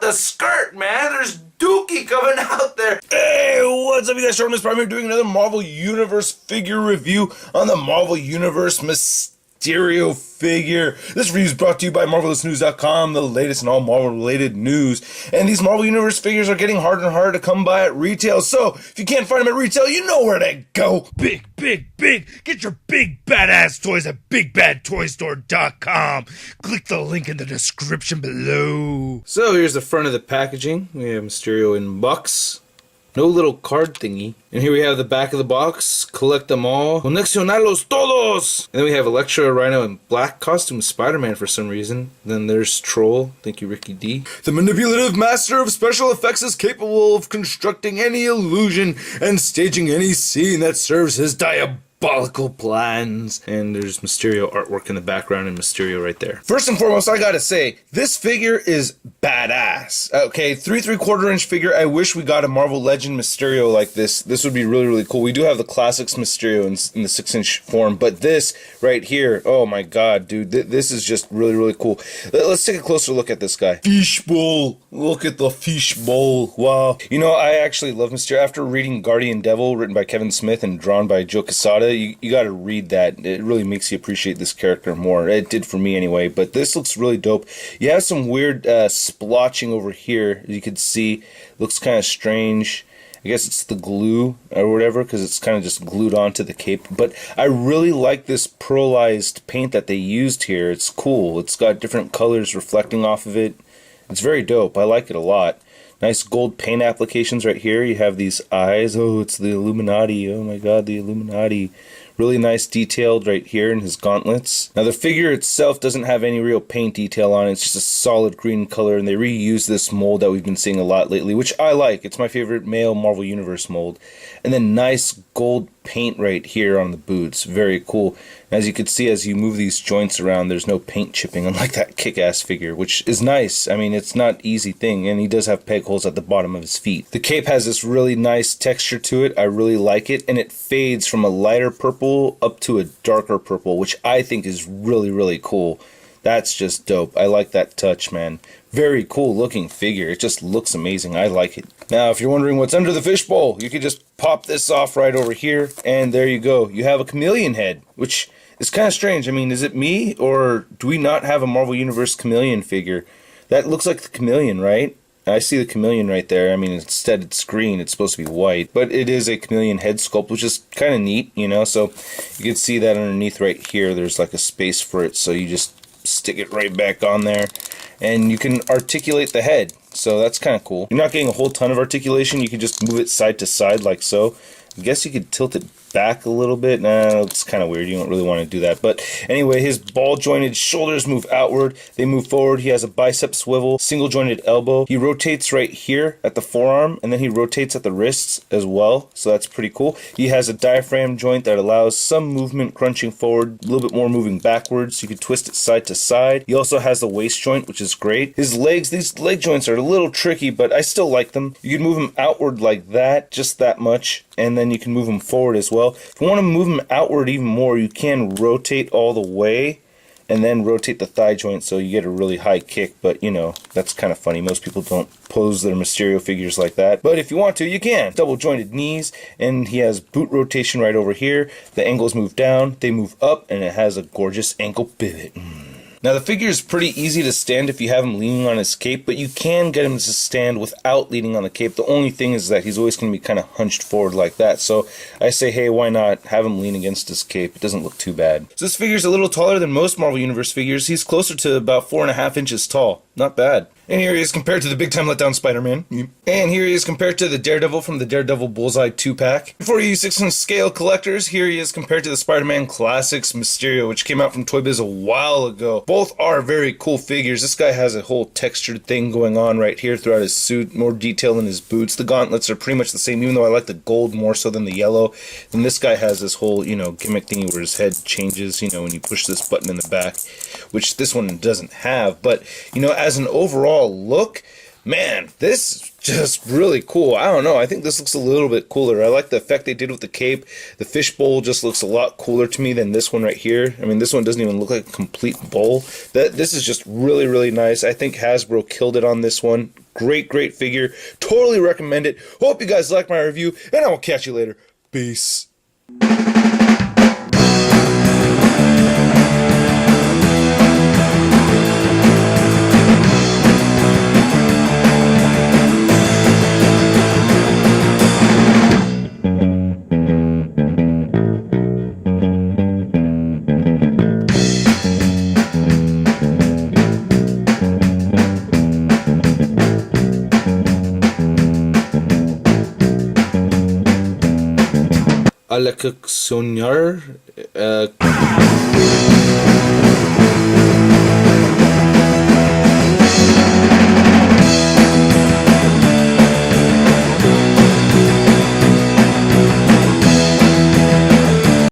the skirt, man. There's Dookie coming out there. Hey, what's up, you guys? Sean Prime here doing another Marvel Universe figure review on the Marvel Universe Mysterio figure. This review is brought to you by MarvelousNews.com, the latest in all Marvel-related news. And these Marvel Universe figures are getting harder and harder to come by at retail, so if you can't find them at retail, you know where to go. Big. Get your big badass toys at BigBadToyStore.com. Click the link in the description below. So here's the front of the packaging. We have Mysterio in box. No little card thingy. And here we have the back of the box. Collect them all. Coleccionarlos todos! And then we have Elektra, Rhino, and Black costume Spider-Man for some reason. Then there's Troll. Thank you, Ricky D. The manipulative master of special effects is capable of constructing any illusion and staging any scene that serves his diabolical plans. And there's Mysterio artwork in the background and Mysterio right there. First and foremost, I gotta say, this figure is badass. Okay, 3¾ inch figure. I wish we got a Marvel Legend Mysterio like this. This would be really cool. We do have the Classics Mysterio in the 6-inch form, but this right here, oh my god, dude, this is just really cool. Let's take a closer look at this guy. Fishbowl. Look at the fishbowl. Wow. You know, I actually love Mysterio. After reading Guardian Devil, written by Kevin Smith and drawn by Joe Quesada, you gotta read that. It really makes you appreciate this character more. It did for me anyway, but this looks really dope. You have some weird splotching over here, as you can see. Looks kind of strange. I guess it's the glue or whatever, because it's kind of just glued onto the cape. But I really like this pearlized paint that they used here. It's cool. It's got different colors reflecting off of it. It's very dope. I like it a lot. Nice gold paint applications right here. You have these eyes. Oh, it's the Illuminati. Oh my god, the Illuminati. Really nice detailed right here in his gauntlets. Now the figure itself doesn't have any real paint detail on it. It's just a solid green color, and they reuse this mold that we've been seeing a lot lately, which I like. It's my favorite male Marvel Universe mold. And then nice gold paint right here on the boots. Very cool. As you can see, as you move these joints around, there's no paint chipping, unlike that kick-ass figure, which is nice. I mean, it's not an easy thing, and he does have peg holes at the bottom of his feet. The cape has this really nice texture to it. I really like it, and it fades from a lighter purple up to a darker purple, which I think is really cool. That's just dope. I like that touch, man. Very cool looking figure. It just looks amazing. I like it. Now, if you're wondering what's under the fishbowl, you can just pop this off right over here, and there you go. You have a chameleon head, which is kind of strange. I mean, is it me, or do we not have a Marvel Universe chameleon figure? That looks like the chameleon, right? I see the chameleon right there. I mean, instead it's green. It's supposed to be white, but it is a chameleon head sculpt, which is kind of neat, you know? So you can see that underneath right here, there's like a space for it, so you just stick it right back on there, and you can articulate the head. So that's kind of cool. You're not getting a whole ton of articulation. You can just move it side to side like so. I guess you could tilt it back a little bit. Nah, it's kind of weird. You don't really want to do that. But anyway, his ball jointed shoulders move outward. They move forward. He has a bicep swivel, single jointed elbow. He rotates right here at the forearm, and then he rotates at the wrists as well. So that's pretty cool. He has a diaphragm joint that allows some movement crunching forward, a little bit more moving backwards. You can twist it side to side. He also has the waist joint, which is great. His legs, these leg joints are a little tricky, but I still like them. You can move them outward like that, just that much, and then you can move them forward as well. If you want to move them outward even more, you can rotate all the way and then rotate the thigh joint so you get a really high kick, but you know, that's kind of funny. Most people don't pose their Mysterio figures like that, but if you want to, you can. Double jointed knees, and he has boot rotation right over here. The ankles move down, they move up, and it has a gorgeous ankle pivot. Now the figure is pretty easy to stand if you have him leaning on his cape, but you can get him to stand without leaning on the cape. The only thing is that he's always going to be kind of hunched forward like that. So I say, hey, why not have him lean against his cape? It doesn't look too bad. So this figure is a little taller than most Marvel Universe figures. He's closer to about 4.5 inches tall. Not bad. And here he is compared to the Big Time Letdown Spider-Man. And here he is compared to the Daredevil from the Daredevil Bullseye 2-pack. For you 6-inch scale collectors, here he is compared to the Spider-Man Classics Mysterio, which came out from Toy Biz a while ago. Both are very cool figures. This guy has a whole textured thing going on right here throughout his suit, more detail in his boots. The gauntlets are pretty much the same, even though I like the gold more so than the yellow. And this guy has this whole, you know, gimmick thingy where his head changes, you know, when you push this button in the back, which this one doesn't have. But, you know, as an overall look, Man, this is just really cool. I don't know. I think this looks a little bit cooler. I like the effect they did with the cape. The fishbowl just looks a lot cooler to me than this one right here. I mean, this one doesn't even look like a complete bowl. This is just really, really nice. I think Hasbro killed it on this one. Great, great figure. Totally recommend it. Hope you guys like my review, and I will catch you later. Peace. A la coleccionar.